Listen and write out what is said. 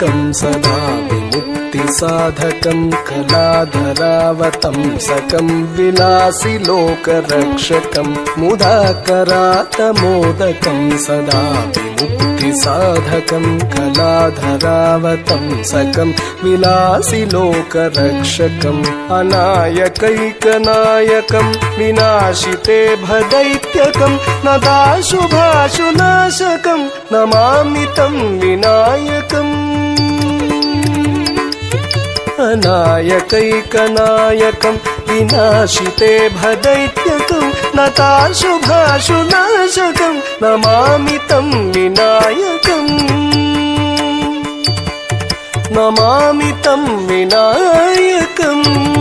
मोदकं सदा विमुक्तिसाधकं कलाधरावतंसकं विलासि लोकरक्षकं मुदाकरातमोदकं सदा विमुक्तिसाधकं कलाधरावतंसकं विलासि लोकरक्षकम् अनायकैकनायकं विनाशिते भदैत्यकं नदाशुभाशुनाशकं नमामि तं विनायकम् अनायकैकनायकं विनाशिते भदैत्यकं नताशुभाशुनाशकं नमामि तं विनायकम् नमामि तं विनायकम्।